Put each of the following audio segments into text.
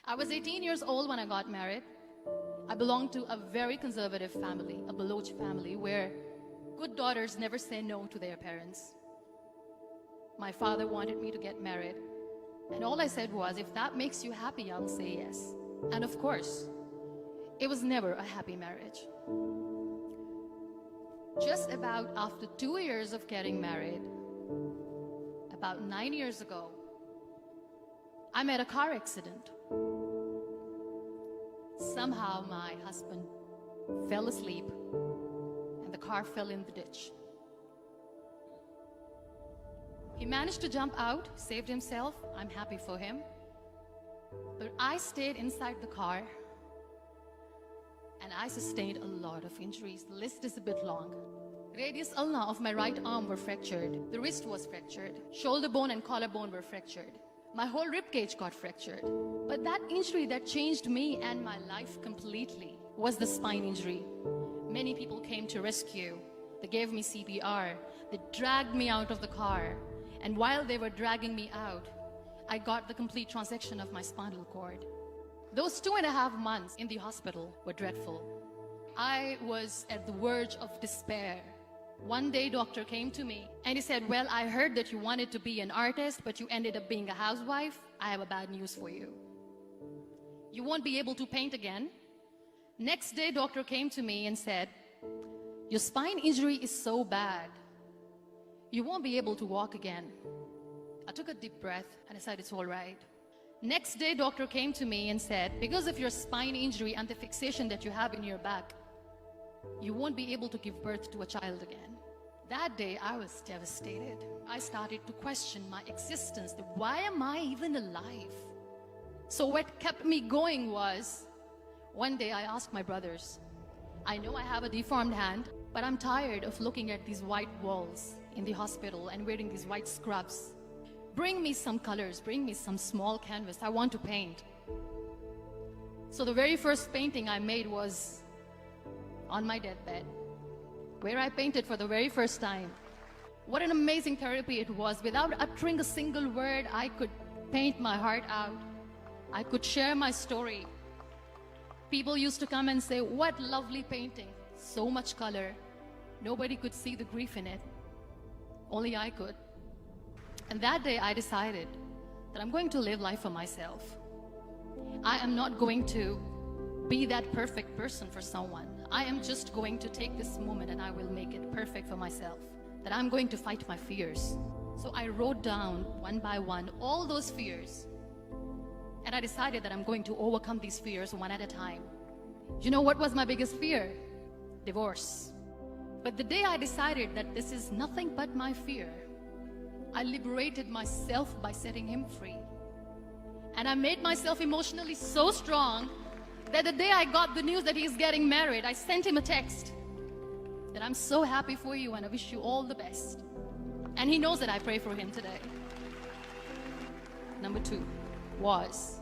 I was 18 years old when I got married. I belonged to a very conservative family, a Baloch family, where good daughters never say no to their parents. My father wanted me to get married, and all I said was, if that makes you happy, I'll say yes. And of course, it was never a happy marriage. Just about after 2 years of getting married, about 9 years ago, I met a car accident. Somehow my husband fell asleep and the car fell in the ditch. He managed to jump out, saved himself. I'm happy for him. But I stayed inside the car and I sustained a lot of injuries. The list is a bit long. Radius ulna of my right arm were fractured. The wrist was fractured. Shoulder bone and collarbone were fractured. My whole rib cage got fractured. But that injury that changed me and my life completely was the spine injury. Many people came to rescue. They gave me CPR. They dragged me out of the car. And while they were dragging me out, I got the complete transection of my spinal cord. Those 2.5 months in the hospital were dreadful. I was at the verge of despair. One day, doctor came to me and he said, well, I heard that you wanted to be an artist, but you ended up being a housewife. I have a bad news for you. You won't be able to paint again. Next day, doctor came to me and said, your spine injury is so bad, you won't be able to walk again. I took a deep breath and I said, it's all right. Next day, doctor came to me and said, because of your spine injury and the fixation that you have in your back, you won't be able to give birth to a child again. That day, I was devastated. I started to question my existence. Why am I even alive? So what kept me going was, one day I asked my brothers, I know I have a deformed hand, but I'm tired of looking at these white walls in the hospital and wearing these white scrubs. Bring me some colors, bring me some small canvas. I want to paint. So the very first painting I made was on my deathbed, where I painted for the very first time. What an amazing therapy it was. Without uttering a single word, I could paint my heart out. I could share my story. People used to come and say, what lovely painting, so much color. Nobody could see the grief in it. Only I could. And that day I decided that I'm going to live life for myself. I am not going to be that perfect person for someone. I am just going to take this moment and I will make it perfect for myself. That I'm going to fight my fears. So I wrote down one by one all those fears. And I decided that I'm going to overcome these fears one at a time. You know what was my biggest fear? Divorce. But the day I decided that this is nothing but my fear, I liberated myself by setting him free. And I made myself emotionally so strong that the day I got the news that he's getting married, I sent him a text that I'm so happy for you and I wish you all the best. And he knows that I pray for him today. Number 2 was,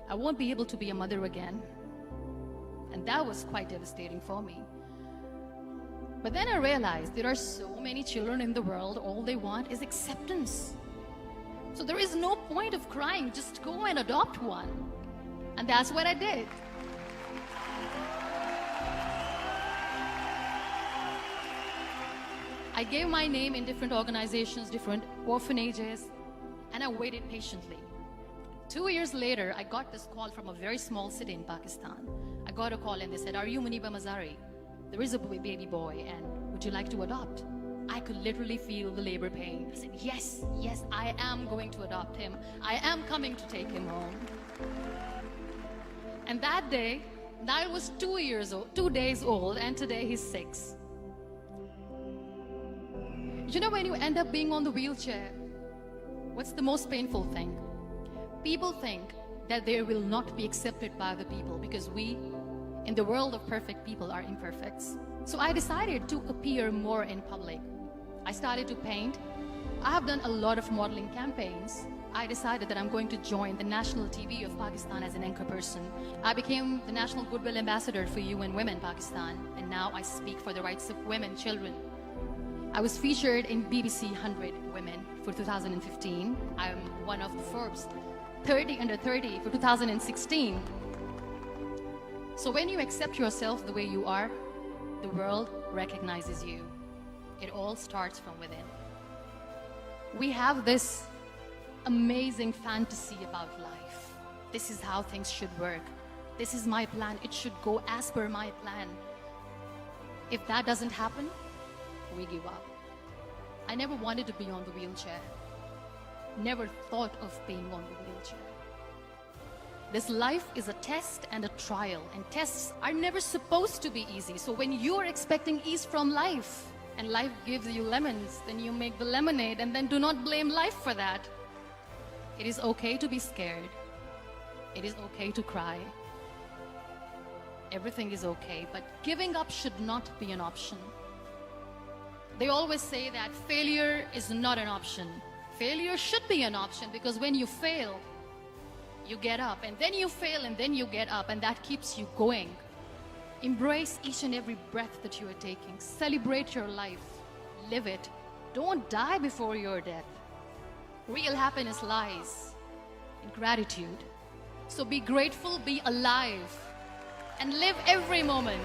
I won't be able to be a mother again. And that was quite devastating for me. But then I realized there are so many children in the world, all they want is acceptance. So there is no point of crying, just go and adopt one. And that's what I did. I gave my name in different organizations, different orphanages, and I waited patiently. 2 years later, I got this call from a very small city in Pakistan. I got a call and they said, are you Muniba Mazari? There is a baby boy and would you like to adopt? I could literally feel the labor pain. I said, yes, yes, I am going to adopt him. I am coming to take him home. And that day, Niall was 2 days old, and today he's 6. You know, when you end up being on the wheelchair, what's the most painful thing? People think that they will not be accepted by the people because we, in the world of perfect people, are imperfects. So I decided to appear more in public. I started to paint. I have done a lot of modeling campaigns. I decided that I'm going to join the national TV of Pakistan as an anchor person. I became the National Goodwill Ambassador for UN Women Pakistan, and now I speak for the rights of women, children. I was featured in BBC 100 Women for 2015. I'm one of the Forbes 30 under 30 for 2016. So when you accept yourself the way you are, the world recognizes you. It all starts from within. We have this amazing fantasy about life. This is how things should work. This is my plan. It should go as per my plan. If that doesn't happen, we give up. I never wanted to be on the wheelchair. Never thought of being on the wheelchair. This life is a test and a trial, and tests are never supposed to be easy. So when you're expecting ease from life, and life gives you lemons, then you make the lemonade, and then do not blame life for that. It is okay to be scared. It is okay to cry. Everything is okay, but giving up should not be an option. They always say that failure is not an option. Failure should be an option, because when you fail, you get up, and then you fail, and then you get up, and that keeps you going. Embrace each and every breath that you are taking. Celebrate your life. Live it. Don't die before your death. Real happiness lies in gratitude. So be grateful, be alive, and live every moment.